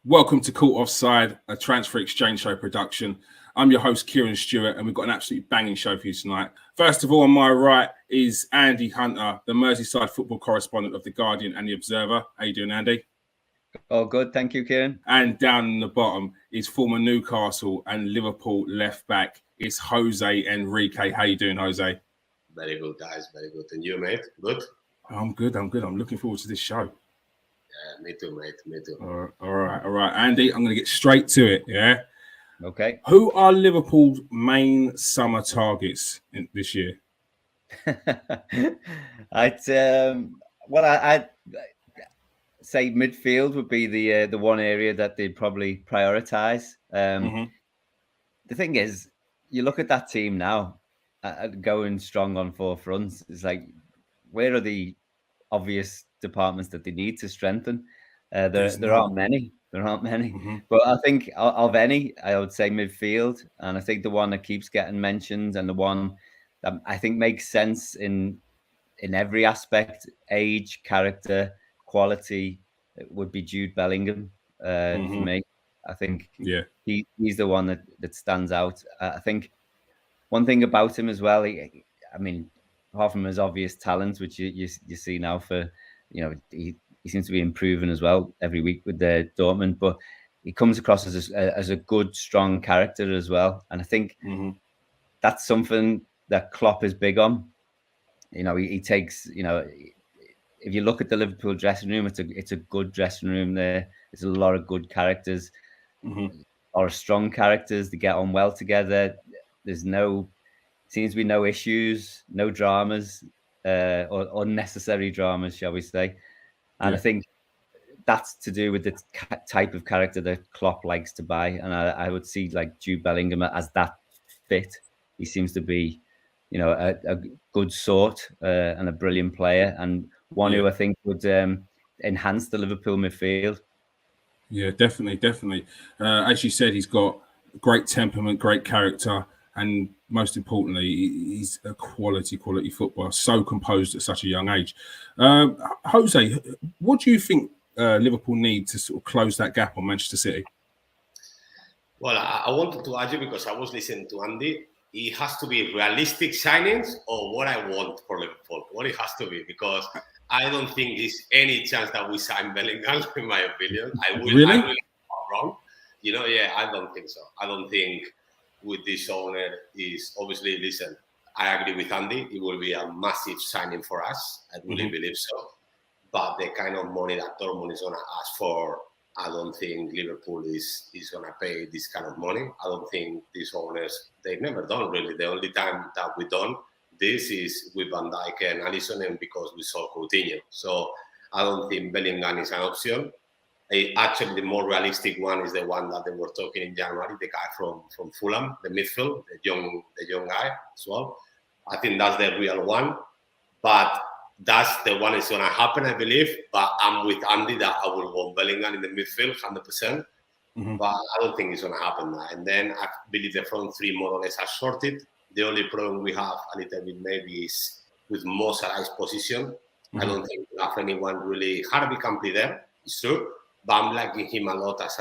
Welcome to Caught Offside, a transfer exchange show production. I'm your host, Kieran Stewart, and we've got an absolutely banging show for you tonight. First of all, on my right is Andy Hunter, the Merseyside football correspondent of The Guardian and The Observer. How you doing, Andy? Oh, good. Thank you, Kieran. And down in the bottom is former Newcastle and Liverpool left back. It's Jose Enrique. How you doing, Jose? Very good, guys. Very good. And you, mate? Good? I'm good. I'm looking forward to this show. Yeah, me too, mate. Me too. All right. Andy, I'm going to get straight to it, yeah? Okay. Who are Liverpool's main summer targets this year? I'd say midfield would be the one area that they'd probably prioritise. The thing is, you look at that team now, going strong on four fronts. It's like, where are the obvious departments that they need to strengthen? There aren't many. But I think of any, I would say midfield, and I think the one that keeps getting mentioned and the one that I think makes sense in every aspect, age, character, quality, would be Jude Bellingham for me. I think he's the one that stands out. I think one thing about him as well, apart from his obvious talent, which you see now he seems to be improving as well every week with Dortmund, but he comes across as a good, strong character as well. And I think that's something that Klopp is big on. He takes, if you look at the Liverpool dressing room, it's a good dressing room there. There's a lot of good characters, a lot of strong characters. They get on well together. Seems to be no issues, no dramas, or unnecessary dramas, shall we say. And I think that's to do with the type of character that Klopp likes to buy. And I would see like Jude Bellingham as that fit. He seems to be, a good sort and a brilliant player, and one who I think would enhance the Liverpool midfield. Yeah, definitely. As you said, he's got great temperament, great character, and most importantly, he's a quality footballer, so composed at such a young age. Jose, what do you think Liverpool need to sort of close that gap on Manchester City? Well, I wanted to ask you, because I was listening to Andy. It has to be realistic signings or what I want for Liverpool. What it has to be, because I don't think there's any chance that we sign Bellingham, in my opinion. I will be wrong. I don't think so. I don't think with this owner is obviously, listen, I agree with Andy. It will be a massive signing for us. I really believe so. But the kind of money that Dortmund is going to ask for, I don't think Liverpool is going to pay this kind of money. I don't think these owners, they've never done really. The only time that we've done this is with Van Dijk and Alisson, and because we saw Coutinho. So I don't think Bellingham is an option. Actually, the more realistic one is the one that they were talking in January, the guy from Fulham, the midfield, the young guy as well. I think that's the real one. But that's the one that's going to happen, I believe. But I'm with Andy that I will want Bellingham in the midfield, 100%. But I don't think it's going to happen now. And then I believe the front three more or less are sorted. The only problem we have a little bit maybe is with Moh Salah's position. I don't think we have anyone really. Harvey can play there, it's true. But I'm liking him a lot as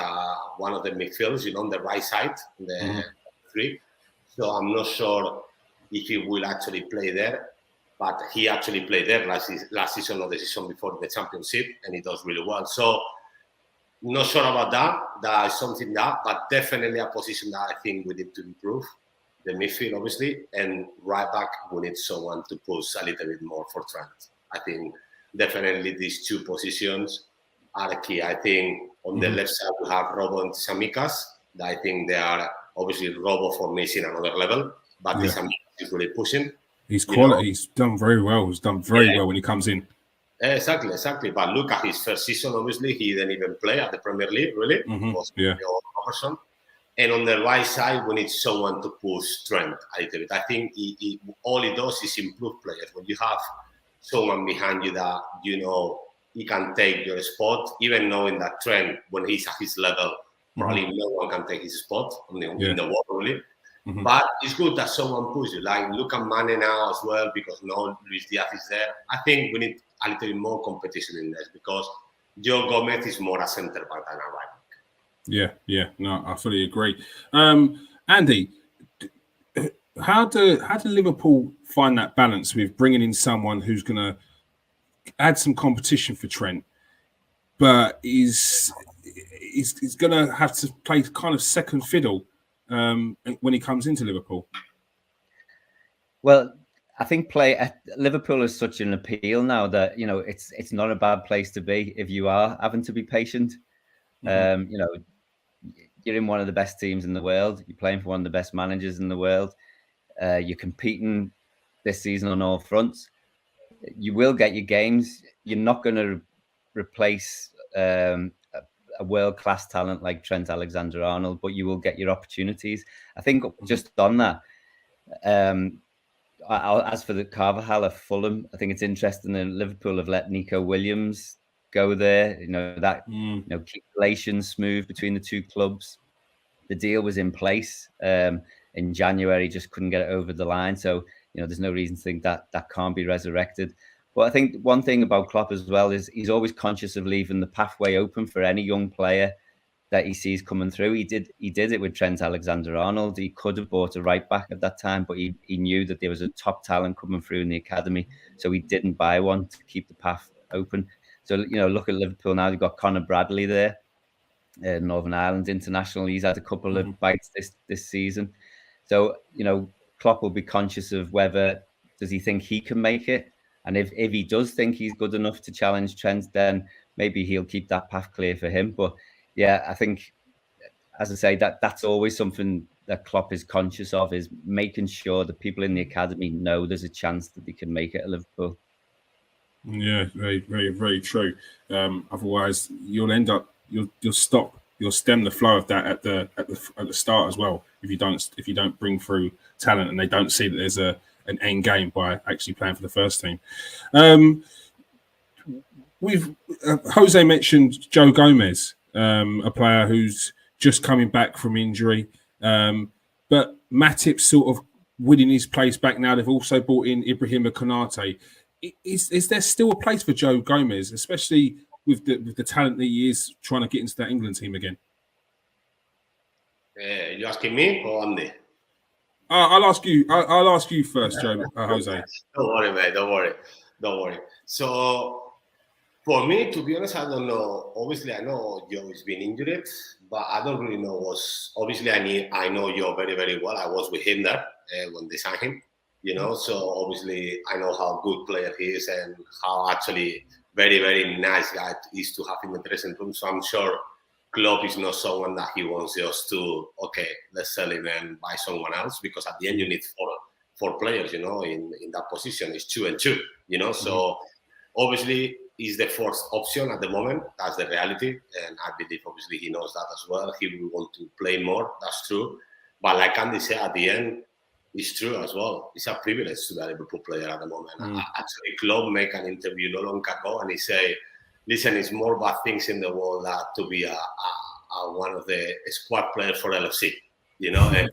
one of the midfields, on the right side, the three. So I'm not sure if he will actually play there. But he actually played there last season or the season before the Championship, and he does really well. So not sure about that. That is something but definitely a position that I think we need to improve. The midfield, obviously, and right back, we need someone to push a little bit more for Trent. I think definitely these two positions are key. I think on the left side, we have Robo and Tsimikas. I think they are, obviously, Robo for me is in another level, but Tsimikas is really pushing. He's quality. He's done very well. He's done very well when he comes in. Exactly. But look at his first season, obviously, he didn't even play at the Premier League, really. Robertson. And on the right side, we need someone to push Trent a little bit. I think all he does is improve players. When you have someone behind you that, he can take your spot, even knowing that Trent, when he's at his level, probably no one can take his spot in the world, really. But it's good that someone pushes you. Like, look at Mane now as well, because no Luis Diaz is there. I think we need a little bit more competition in this, because Joe Gomez is more a centre back than a right back. Yeah. No, I fully agree. Andy, how do Liverpool find that balance with bringing in someone who's going to add some competition for Trent, but is going to have to play kind of second fiddle when he comes into Liverpool? Well, I think Liverpool is such an appeal now that it's not a bad place to be if you are having to be patient. You're in one of the best teams in the world. You're playing for one of the best managers in the world. You're competing this season on all fronts. You will get your games. You're not going to replace a world-class talent like Trent Alexander-Arnold, but you will get your opportunities. I think just on that, as for the Carvajal of Fulham, I think it's interesting that Liverpool have let Nico Williams go there. Keep relations smooth between the two clubs. The deal was in place in January, just couldn't get it over the line. So there's no reason to think that can't be resurrected. But I think one thing about Klopp as well is he's always conscious of leaving the pathway open for any young player that he sees coming through. He did it with Trent Alexander-Arnold. He could have bought a right back at that time, but he knew that there was a top talent coming through in the academy, so he didn't buy one to keep the path open. So look at Liverpool now. They've got Conor Bradley there, Northern Ireland international. He's had a couple of bites this season. So Klopp will be conscious of whether does he think he can make it, and if he does think he's good enough to challenge Trent, then maybe he'll keep that path clear for him. But yeah, I think, as I say, that's always something that Klopp is conscious of, is making sure that people in the academy know there's a chance that they can make it at Liverpool. Yeah, very, very, very true. Otherwise, you'll end up you'll stem the flow of that at the start as well. If you don't bring through talent and they don't see that there's an end game by actually playing for the first team. We've Jose mentioned Joe Gomez, a player who's just coming back from injury, but Matip's sort of winning his place back now. They've also brought in Ibrahima Konate. Is there still a place for Joe Gomez, especially with the talent that he is trying to get into that England team again? You asking me or Andy? I'll ask you first, Joe. Jose. Don't worry, mate. Don't worry. So, for me, to be honest, I don't know. Obviously, I know Joe has been injured, but I don't really know obviously, I know Joe very, very well. I was with him there when they signed him, So, obviously, I know how good player he is and how actually very, very nice guy is to have in the dressing room. So, I'm sure Klopp is not someone that he wants just to, okay, let's sell him and buy someone else, because at the end you need four players, in that position. It's 2 and 2, So obviously he's the fourth option at the moment. That's the reality. And I believe obviously he knows that as well. He will want to play more. That's true. But like Andy said, at the end, it's true as well. It's a privilege to be a Liverpool player at the moment. Actually, Klopp make an interview not long ago and he say, listen, it's more bad things in the world to be one of the squad players for LFC, and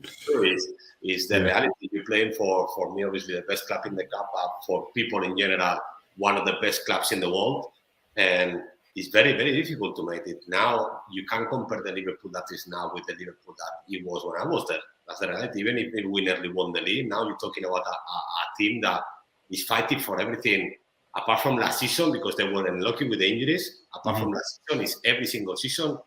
is the reality. You're playing for me, obviously, the best club in the cup, for people in general, one of the best clubs in the world. And it's very, very difficult to make it. Now, you can't compare the Liverpool that is now with the Liverpool that it was when I was there. That's the reality. Even if we nearly won the league, now you're talking about a team that is fighting for everything. Apart from last season, because they were unlucky with the injuries, apart from last season, is every single season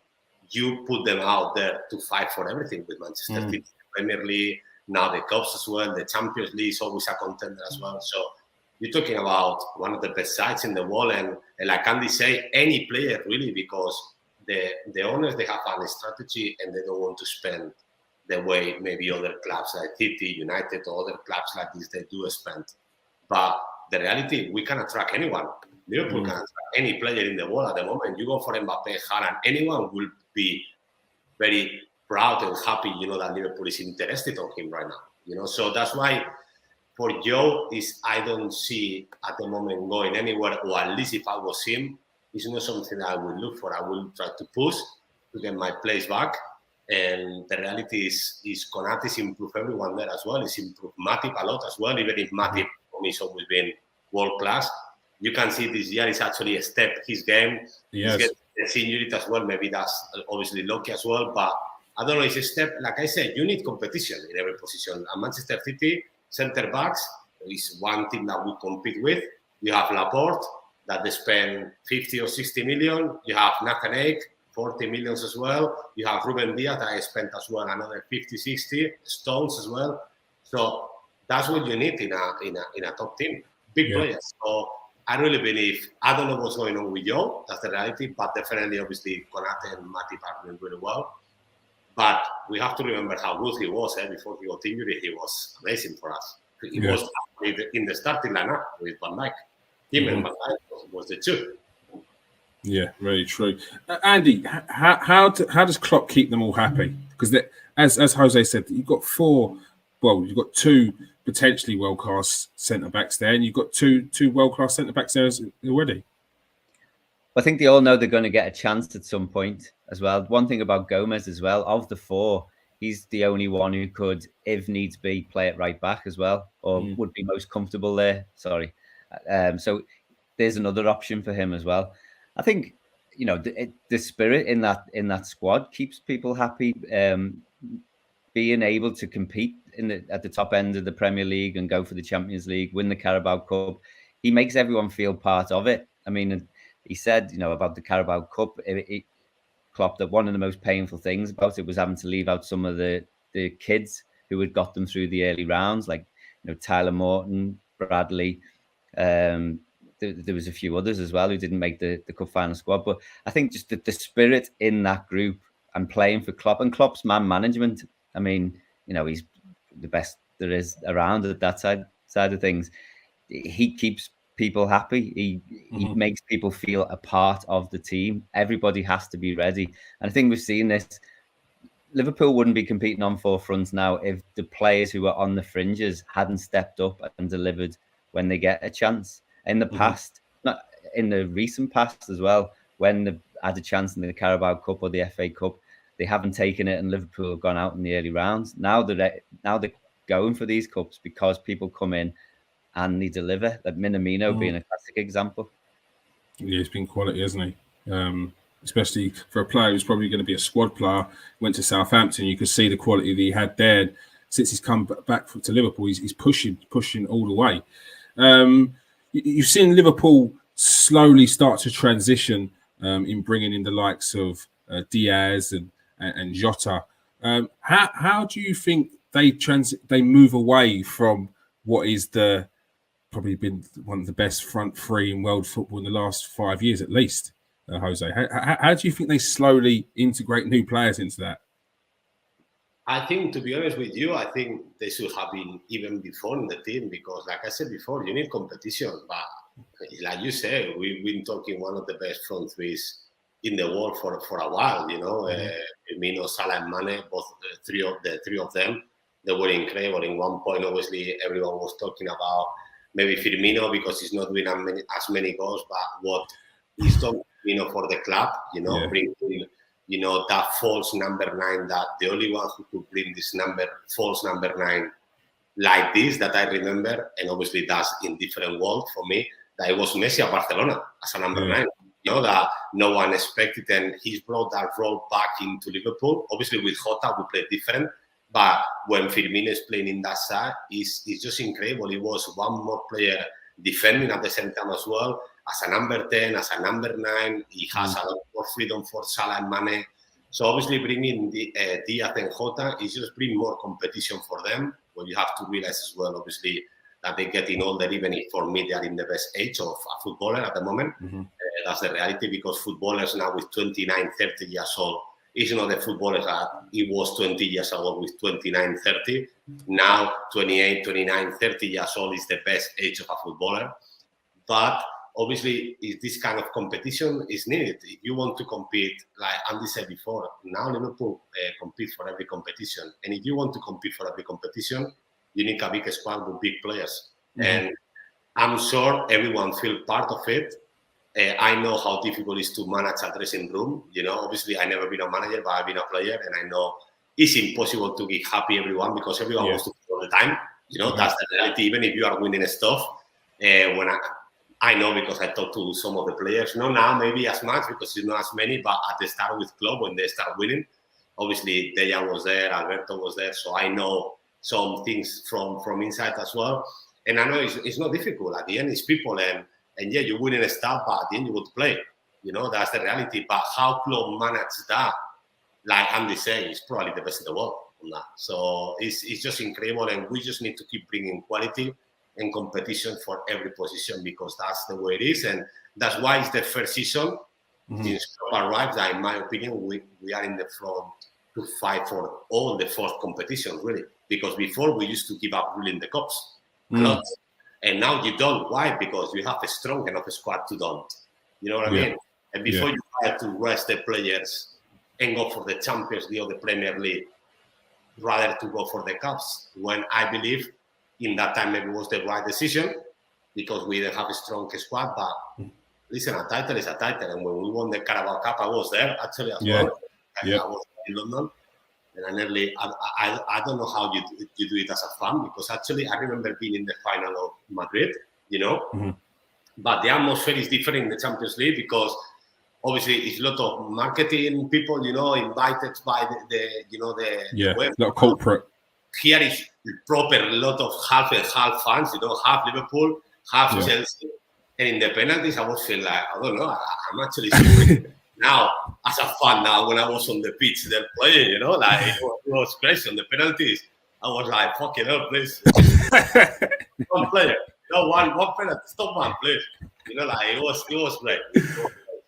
you put them out there to fight for everything with Manchester City, the Premier League, now the Cups as well, the Champions League is always a contender as well. So you're talking about one of the best sides in the world, and like Andy say, any player really, because the owners, they have a strategy and they don't want to spend the way maybe other clubs like City, United, or other clubs like this, they do spend. But the reality, we can attract anyone. Liverpool can attract any player in the world at the moment. You go for Mbappe, Haaland, anyone will be very proud and happy, that Liverpool is interested on him right now. So that's why for Joe, I don't see at the moment going anywhere, or at least if I was him, it's not something that I will look for. I will try to push to get my place back. And the reality is Konate's improved everyone there as well. He's improved Matip a lot as well, even if Matip he's always been world class. You can see this year is actually a step his game. Yes. He's getting the injury as well. Maybe that's obviously lucky as well. But I don't know. It's a step. Like I said, you need competition in every position. At Manchester City, centre backs is one team that we compete with. You have Laporte that they spend 50 or 60 million. You have Nathan Ake, 40 millions as well. You have Ruben Diaz that I spent as well another 50, 60. Stones as well. So that's what you need in a top team. Big players. So I really believe, I don't know what's going on with Joe, that's the reality, but definitely, obviously, Konate and Matip are doing really well. But we have to remember how good he was before he got injured. He was amazing for us. He was in the starting lineup with Van Dijk. Him and Van Dijk was the two. Yeah, very true. Andy, how does Klopp keep them all happy? Because as Jose said, you've got you've got two potentially world-class centre-backs there, and you've got two world-class centre-backs there already. I think they all know they're going to get a chance at some point as well. One thing about Gomez as well, of the four, he's the only one who could, if needs be, play it right back as well, or would be most comfortable there. Sorry. So there's another option for him as well. I think, the spirit in that squad keeps people happy. Being able to compete at the top end of the Premier League and go for the Champions League, win the Carabao Cup, he makes everyone feel part of it. I mean, he said, about the Carabao Cup, Klopp, that one of the most painful things about it was having to leave out some of the kids who had got them through the early rounds, like Tyler Morton, Bradley. There was a few others as well who didn't make the cup final squad. But I think just the spirit in that group and playing for Klopp and Klopp's man management. I mean, he's the best there is around at that side of things. He keeps people happy. He makes people feel a part of the team. Everybody has to be ready. And I think we've seen this. Liverpool wouldn't be competing on four fronts now if the players who were on the fringes hadn't stepped up and delivered when they get a chance. In the past, not in the recent past as well, when they had a chance in the Carabao Cup or the FA Cup, they haven't taken it, and Liverpool have gone out in the early rounds. Now they're going for these cups because people come in and they deliver. Like Minamino being a classic example. Yeah, he's been quality, hasn't he? Especially for a player who's probably going to be a squad player. Went to Southampton, you could see the quality that he had there. Since he's come back to Liverpool, he's pushing all the way. You've seen Liverpool slowly start to transition in bringing in the likes of Diaz and Jota. How do you think they move away from what is probably been one of the best front three in world football in the last 5 years at least, Jose? How do you think they slowly integrate new players into that? I think, to be honest with you, I think they should have been even before in the team because, like I said before, you need competition. But like you said, we've been talking one of the best front threes in the world for a while. Firmino, Salah, and Mane, both the three of them, they were incredible. In one point, obviously, everyone was talking about maybe Firmino because he's not doing as many goals, but what he's done, for the club, bringing that false number 9, that the only one who could bring this false number 9 like this that I remember, and obviously that's in different world for me, that it was Messi at Barcelona as a number 9. That no one expected, and he's brought that role back into Liverpool. Obviously with Jota we play different, but when Firmino is playing in that side, it's just incredible. He was one more player defending at the same time as well. As a number 10, as a number 9, he has a lot more freedom for Salah and Mane. So obviously bringing Diaz and Jota is just bring more competition for them. But you have to realize as well, obviously, that they're getting older, even if for me they are in the best age of a footballer at the moment. That's the reality, because footballers now with 29, 30 years old is not the footballers that he was 20 years old with 29, 30. Now 28, 29, 30 years old is the best age of a footballer. But obviously, this kind of competition is needed. If you want to compete, like Andy said before, now Liverpool competes for every competition. And if you want to compete for every competition, you need a big squad with big players. And I'm sure everyone feels part of it. I know how difficult it is to manage a dressing room. Obviously, I've never been a manager, but I've been a player. And I know it's impossible to make happy everyone because everyone wants to play all the time. That's the reality. Even if you are winning stuff, when I know because I talked to some of the players. Not now, maybe as much because it's not as many, but at the start with Klopp, when they start winning, obviously Dejan was there, Alberto was there, so I know some things from inside as well. And I know it's not difficult. At the end, it's people, and yeah, you win in a stuff, but at the end you want to play. That's the reality. But how Klopp managed that, like Andy said, is probably the best in the world on that. So it's just incredible, and we just need to keep bringing quality and competition for every position because that's the way it is, and that's why it's the first season since Klopp arrived that, in my opinion, we are in the front to fight for all the fourth competitions, really. Because before we used to give up really in the cups a lot, and now you don't. Why? Because you have a strong enough squad to don't. You know what I mean? And before you try to rest the players and go for the Champions League or the Premier League, rather to go for the cups. When I believe in that time maybe it was the right decision because we didn't have a strong squad. But listen, a title is a title, and when we won the Carabao Cup, I was there actually as well. I was in London. And I don't know how you do it as a fan, because actually I remember being in the final of Madrid, but the atmosphere is different in the Champions League because obviously it's a lot of marketing people, invited by the web. A lot of corporate. Here is proper lot of half and half fans, half Liverpool, half Chelsea. And in the penalties, I was feeling like, I don't know, I'm actually now, as a fan now, when I was on the pitch, they're playing, like it was crazy on the penalties. I was like, fucking hell, please. One player, one penalty, stop one, please. Like it was great.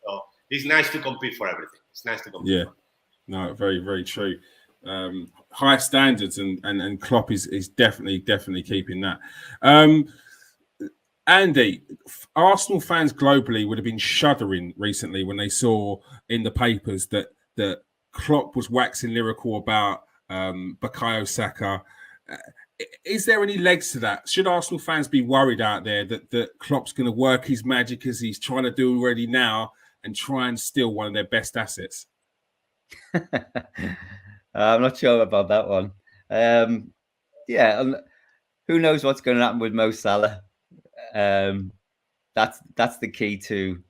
So it's nice to compete for everything. It's nice to compete. Yeah, no, very, very true. High standards, and Klopp is definitely keeping that. Andy, Arsenal fans globally would have been shuddering recently when they saw in the papers that Klopp was waxing lyrical about Bukayo Saka. Is there any legs to that? Should Arsenal fans be worried out there that Klopp's going to work his magic as he's trying to do already now and try and steal one of their best assets? I'm not sure about that one. Who knows what's going to happen with Moh Salah? That's the key to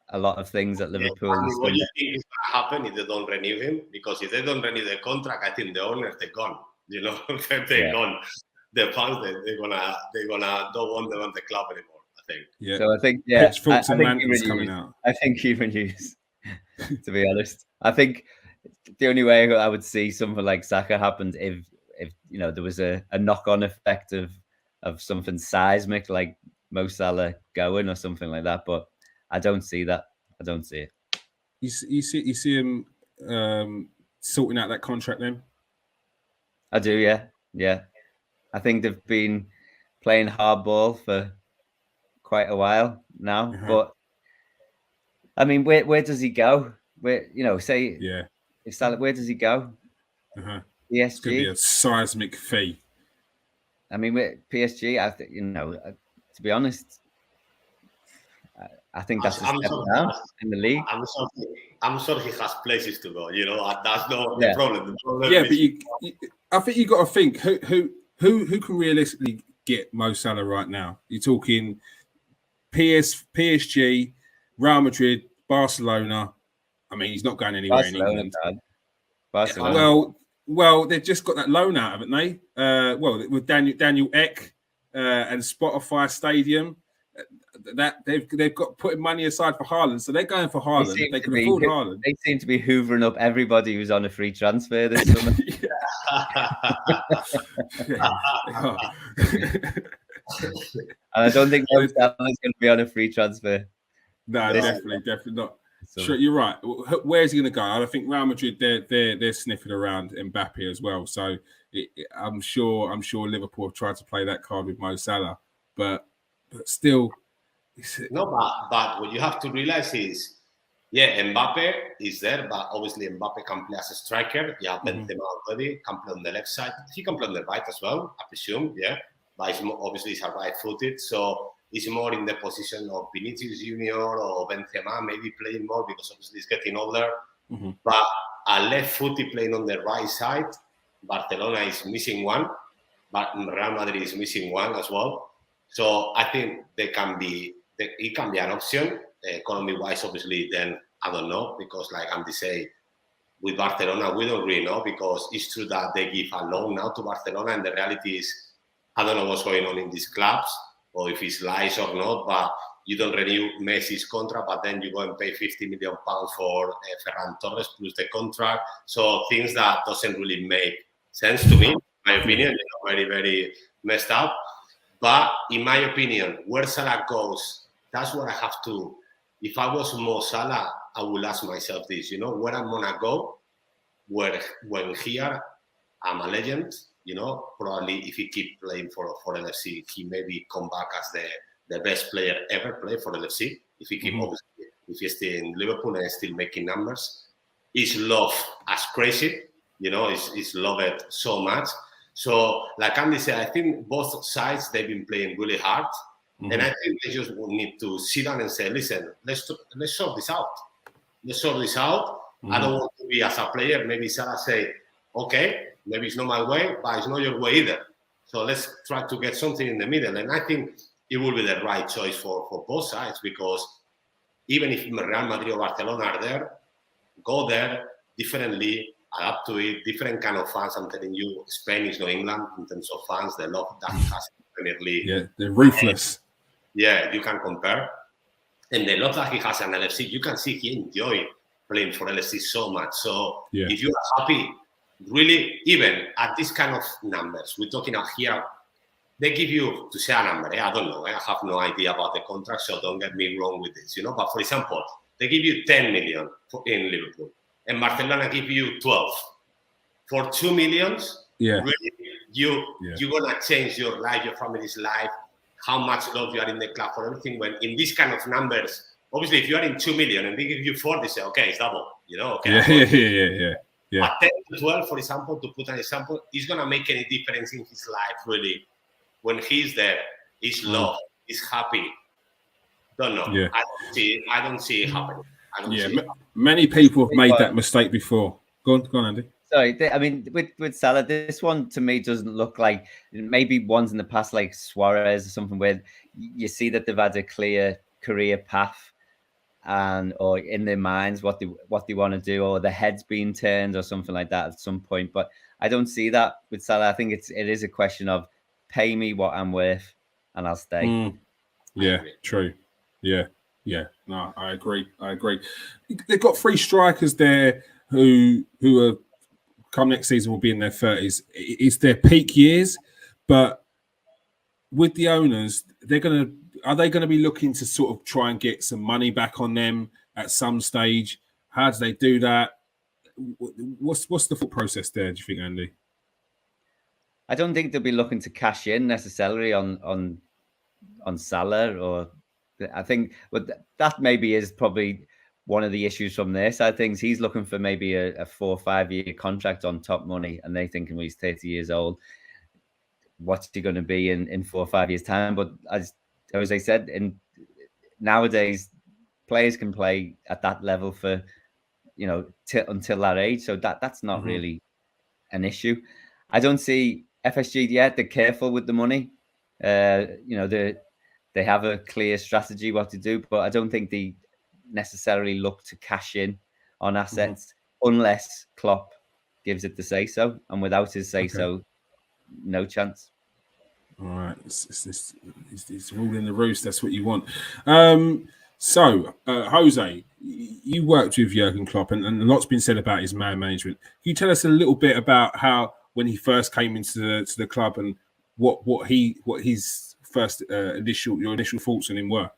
a lot of things at Liverpool. What do you think is going to happen if they don't renew him? Because if they don't renew the contract, I think the owners, they're gone. They're gone. The fans, they're gonna don't want them on the club anymore, I think. Yeah. So I think pitchforks and lanterns coming out. I think even news. To be honest, I think the only way I would see something like Saka happens if there was a knock-on effect of something seismic like Moh Salah going or something like that, but I don't see that. I don't see it. You see him sorting out that contract then? I do, yeah. I think they've been playing hardball for quite a while now, but I mean, where does he go? Where if Salah, where does he go? PSG. It's going to be a seismic fee. I mean, with PSG, I think to be honest, I think that's a step down in the league. I'm sure he has places to go. That's not the problem. The problem but I think you got to think who can realistically get Moh Salah right now. You're talking PSG, Real Madrid, Barcelona. I mean, he's not going anywhere in England. Barcelona. Well, they've just got that loan out, haven't they? With Daniel Ek and Spotify Stadium, that they've got putting money aside for Haaland, so they're going for Haaland. They can afford Haaland. They seem to be hoovering up everybody who's on a free transfer this summer. And I don't think Moh Salah is going to be on a free transfer. No, definitely not. Sure, you're right. Where's he going to go? I think Real Madrid they're sniffing around Mbappe as well. So I'm sure Liverpool have tried to play that card with Moh Salah, but still. No, but what you have to realize is, Mbappe is there, but obviously Mbappe can play as a striker. Yeah, Benzema already can play on the left side. He can play on the right as well, I presume. Yeah, but he's a right-footed, so. He's more in the position of Vinicius Junior or Benzema, maybe playing more because obviously he's getting older. But a left-footed playing on the right side, Barcelona is missing one, but Real Madrid is missing one as well. So I think they can be it can be an option. Economy-wise, obviously, then I don't know, because like Andy say, with Barcelona, we don't really know, because it's true that they give a loan now to Barcelona, and the reality is, I don't know what's going on in these clubs, or if it's lies or not, but you don't renew Messi's contract, but then you go and pay £50 million for Ferran Torres plus the contract. So things that doesn't really make sense to me, in my opinion, very, very messed up. But in my opinion, where Salah goes, that's what I have to. If I was Moh Salah, I will ask myself this, where I'm gonna go, when here I'm a legend, probably if he keep playing for LFC, he maybe come back as the best player ever play for LFC. If he keep obviously, if he's still in Liverpool and still making numbers, he's loved as crazy, he's loved so much. So, like Andy said, I think both sides, they've been playing really hard. And I think they just need to sit down and say, listen, let's sort this out. Let's sort this out. I don't want to be, as a player, maybe Salah say, okay, maybe it's not my way, but it's not your way either. So let's try to get something in the middle. And I think it will be the right choice for both sides, because even if Real Madrid or Barcelona are there, go there differently, adapt to it, different kind of fans. I'm telling you, Spain is not England in terms of fans. The love that has Premier League. Yeah, they're ruthless. Yeah, you can compare. And the love that he has in LFC, you can see he enjoy playing for LFC so much. So if you are happy, really, even at this kind of numbers, we're talking out here, they give you, to say a number, I don't know, I have no idea about the contract, so don't get me wrong with this, But for example, they give you 10 million in Liverpool, and Barcelona give you 12. For 2 million, really, you're going to change your life, your family's life, how much love you are in the club for everything. When in these kind of numbers, obviously, if you are in 2 million and they give you 4, they say, okay, it's double, Okay, Yeah. But 10 to 12, for example, to put an example, is going to make any difference in his life, really. When he's there, he's loved, he's happy. Don't know. Yeah. I don't see it happening. Many people have made that mistake before. Go on, Andy. Sorry, I mean, with Salah, this one to me doesn't look like, maybe ones in the past like Suarez or something, where you see that they've had a clear career path, or in their minds what they want to do, or the head's being turned or something like that at some point. But I don't see that with Salah. I think it is a question of pay me what I'm worth and I'll stay. Yeah, true. Yeah. No, I agree. They've got 3 strikers there who are come next season will be in their 30s. It's their peak years, but with the owners, are they gonna be looking to sort of try and get some money back on them at some stage? How do they do that? What's the thought process there, do you think, Andy? I don't think they'll be looking to cash in necessarily on Salah, or I think, but that maybe is probably one of the issues from their side of things. He's looking for maybe a 4 or 5 year contract on top money, and they thinking, well, he's 30 years old. What's he going to be in 4 or 5 years' time? But as I said, nowadays players can play at that level for until that age, so that's not really an issue. I don't see FSG yet. They're careful with the money. They have a clear strategy what to do, but I don't think they necessarily look to cash in on assets unless Klopp gives it the say so, and without his say so, no chance. All right, it's ruling the roost. That's what you want. So, Jose, you worked with Jürgen Klopp, and a lot's been said about his man management. Can you tell us a little bit about how, when he first came into the club, and what his first your initial thoughts on him were?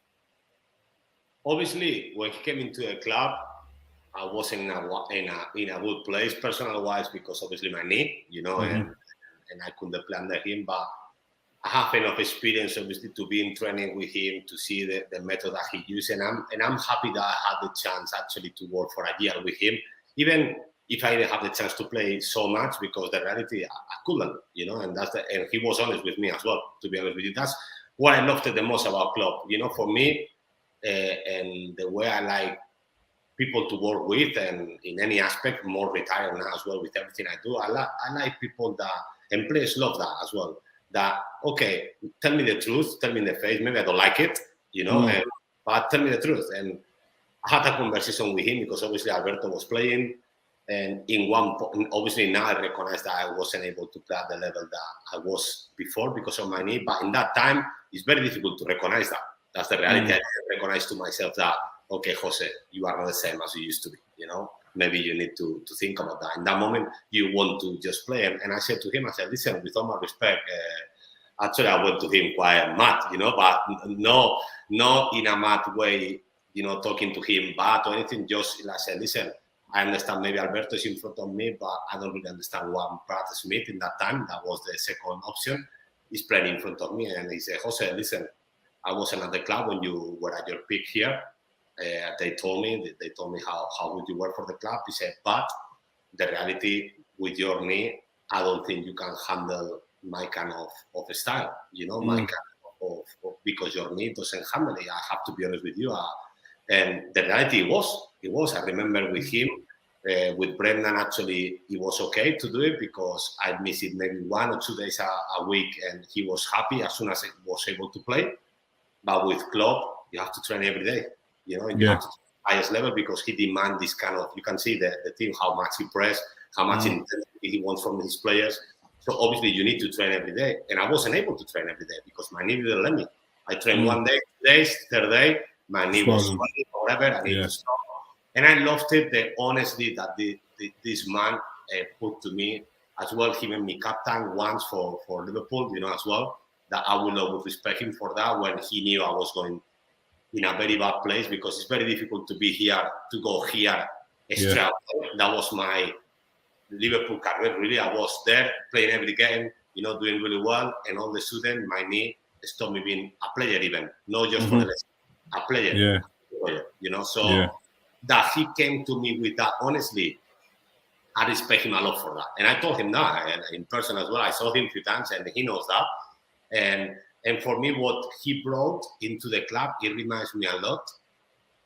Obviously, when he came into the club, I wasn't in a good place personal wise, because obviously my knee, and I couldn't play under him. But I have enough experience, obviously, to be in training with him, to see the method that he used, and I'm happy that I had the chance actually to work for a year with him, even if I didn't have the chance to play so much, because the reality I couldn't, and he was honest with me as well. To be honest with you, that's what I loved the most about Klopp. For me, and the way I like people to work with, and in any aspect, more retired now as well with everything I do. I like people that, and players love that as well. That, okay, tell me the truth, tell me in the face. Maybe I don't like it, you know. But tell me the truth. And I had a conversation with him because obviously Alberto was playing. And in one point, obviously now I recognize that I wasn't able to play at the level that I was before because of my knee. But in that time, it's very difficult to recognize that. That's the reality. I recognize to myself that, okay, Jose, you are not the same as you used to be, you know. Maybe you need to think about that. In that moment, you want to just play. And I said to him, I said, listen, with all my respect, actually I went to him quite mad, you know, but no in a mad way, you know, talking to him bad or anything. Just I said, listen, I understand maybe Alberto is in front of me, but I don't really understand why Brad Smith in that time, that was the second option, is playing in front of me. And he said, Jose, listen, I wasn't at the club when you were at your peak here. They told me how would you work for the club. He said, but the reality with your knee, I don't think you can handle my kind of style, you know, my kind of because your knee doesn't handle it. I have to be honest with you. And the reality was. I remember with him, with Brendan, actually, it was okay to do it because I'd miss it maybe 1 or 2 days a week, and he was happy as soon as I was able to play. But with Klopp, you have to train every day, you know, and you have to highest level because he demands this kind of, you can see the team, how much he press, how much intensity he wants from his players. So obviously you need to train every day. And I wasn't able to train every day because my knee didn't let me. I trained 1 day, 2 days, third day, my knee was swelling or whatever, I need to stop. And I loved it, the honesty that this man put to me as well. He made me captain once for Liverpool, you know, as well. That I will always respect him for that when he knew I was going in a very bad place because it's very difficult to be here, to go here extra. That was my Liverpool career, really. I was there playing every game, you know, doing really well. And all of a sudden, my knee stopped me being a player even, not just for the lesson, a player, you know. So that he came to me with that, honestly, I respect him a lot for that. And I told him that and in person as well. I saw him a few times and he knows that. And for me, what he brought into the club, it reminds me a lot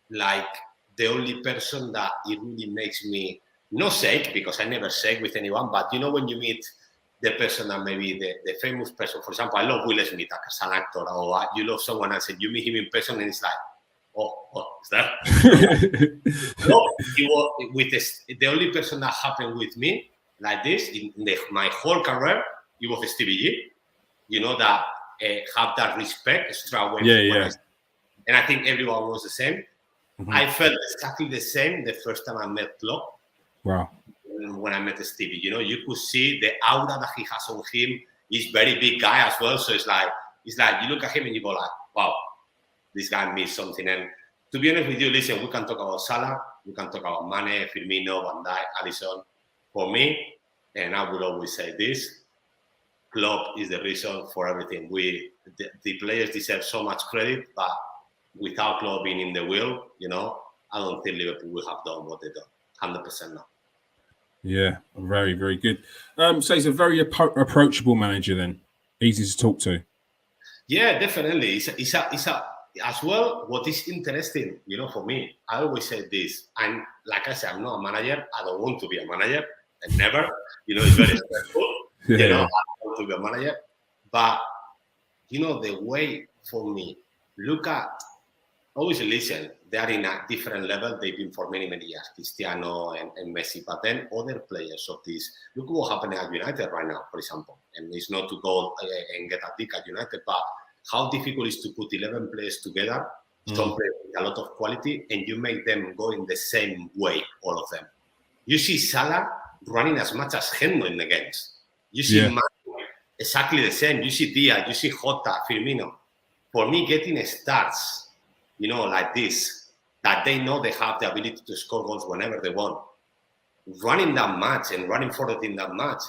like the only person that it really makes me not shake, because I never shake with anyone, but you know when you meet the person that maybe the famous person, for example, I love Will Smith as an actor, or you love someone else and you meet him in person and it's like, oh, is that? No, he was with the only person that happened with me like this in my whole career, it was Stevie G. You know, that have that respect straight away. And I think everyone was the same. I felt exactly the same the first time I met Klopp. Wow. When I met Stevie, you know, you could see the aura that he has on him. He's very big guy as well. So it's like you look at him and you go like, wow, this guy means something. And to be honest with you, listen, we can talk about Salah, we can talk about Mane, Firmino, Van Dijk, Alisson. For me, and I will always say this, Klopp is the reason for everything. The players deserve so much credit, but without Klopp being in the wheel, you know, I don't think Liverpool would have done what they've done. 100% now. Yeah, very, very good. So he's a very approachable manager then. Easy to talk to. Yeah, definitely. It's a as well, what is interesting, you know, for me, I always say this, and like I said, I'm not a manager. I don't want to be a manager, and never. You know, it's very stressful. You know, I don't want to be a manager. But, you know, the way for me, look at, always listen, they are in a different level. They've been for many, many years, Cristiano and Messi. But then other players of this, look what happened at United right now, for example. And it's not to go and get a dick at United, but how difficult it is to put 11 players together, some players with a lot of quality, and you make them go in the same way, all of them. You see Salah running as much as Henry in the games. You see Mane exactly the same. You see Diaz, you see Jota, Firmino. For me, getting starts, you know, like this, that they know they have the ability to score goals whenever they want. Running that much and running forward in that match,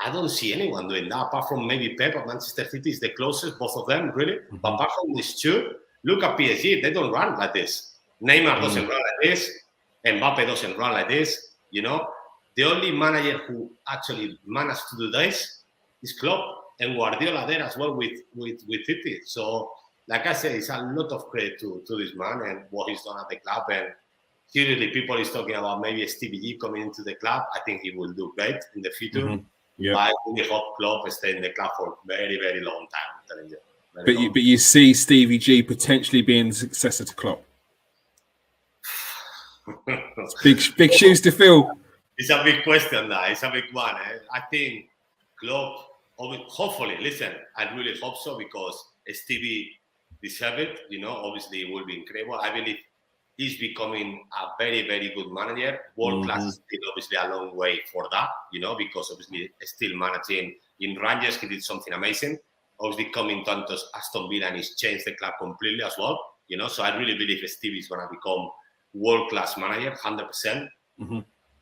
I don't see anyone doing that, apart from maybe Pep at Manchester City is the closest, both of them, really. But apart from these two, look at PSG, they don't run like this. Neymar doesn't run like this. Mbappe doesn't run like this, you know. The only manager who actually managed to do this is Klopp, and Guardiola there as well with City. So, like I said, it's a lot of credit to this man and what he's done at the club. And seriously, people is talking about maybe Stevie G coming into the club. I think he will do great in the future. But I really hope Klopp stay in the club for a very, very long time. I'm telling you. But you see Stevie G potentially being the successor to Klopp. It's big shoes to fill. It's a big question. It's a big one. I think Klopp, hopefully, listen, I really hope so because Stevie deserves it. You know, obviously it will be incredible. I believe he's becoming a very, very good manager. World class is still obviously a long way for that, you know, because obviously still managing in Rangers, he did something amazing. Obviously coming to Aston Villa and he's changed the club completely as well, you know. So I really believe Stevie is going to become world-class manager, 100%.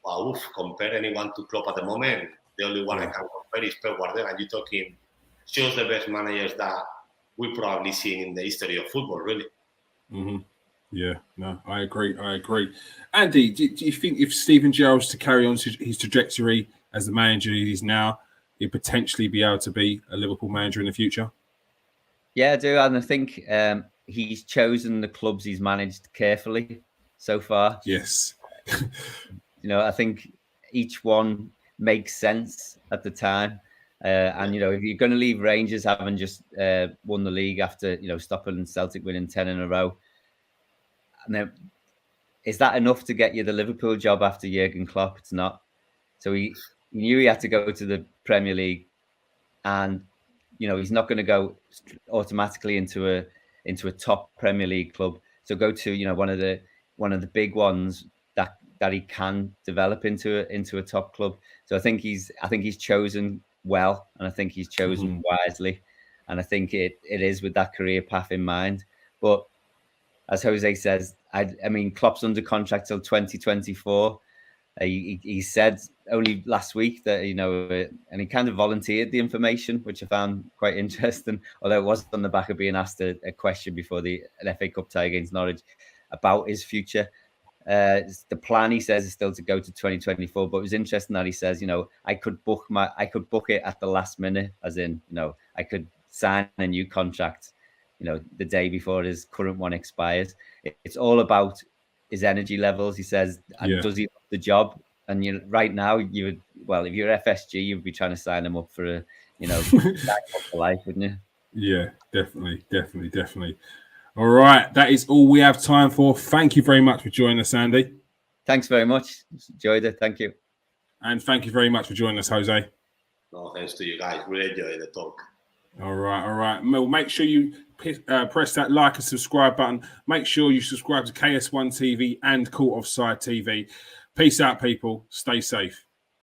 Wow, compare anyone to Klopp at the moment. The only one I can compare is Pep Guardiola. And you're talking shows the best managers that we've probably seen in the history of football, really. Yeah, no, I agree. Andy, do you think if Steven Gerrard was to carry on his trajectory as the manager he is now, he'd potentially be able to be a Liverpool manager in the future? Yeah, I do. And I think he's chosen the clubs he's managed carefully so far. Yes. You know, I think each one makes sense at the time. And, you know, if you're going to leave Rangers having just won the league after, you know, stopping Celtic winning 10 in a row, and then is that enough to get you the Liverpool job after Jürgen Klopp? It's not. So he knew he had to go to the Premier League, and you know he's not going to go automatically into a top Premier League club. So go to, you know, one of the big ones that he can develop into a top club. So I think he's chosen well, and I think he's chosen wisely, and I think it is with that career path in mind. But as Jose says, I mean, Klopp's under contract till 2024. He said only last week that, you know, and he kind of volunteered the information, which I found quite interesting, although it was on the back of being asked a question before an FA Cup tie against Norwich about his future. The plan, he says, is still to go to 2024, but it was interesting that he says, you know, I could book it at the last minute, as in, you know, I could sign a new contract, you know, the day before his current one expires. It's all about his energy levels, he says, and does he love the job? And you know, right now, if you're FSG, you'd be trying to sign him up for for life, wouldn't you? Yeah, definitely. All right, that is all we have time for. Thank you very much for joining us, Andy. Thanks very much. Enjoyed it. Thank you. And thank you very much for joining us, Jose. No, thanks to you guys. Really enjoyed the talk. All right. Well, make sure you press that like and subscribe button. Make sure you subscribe to KS1 TV and CaughtOffside TV. Peace out, people. Stay safe.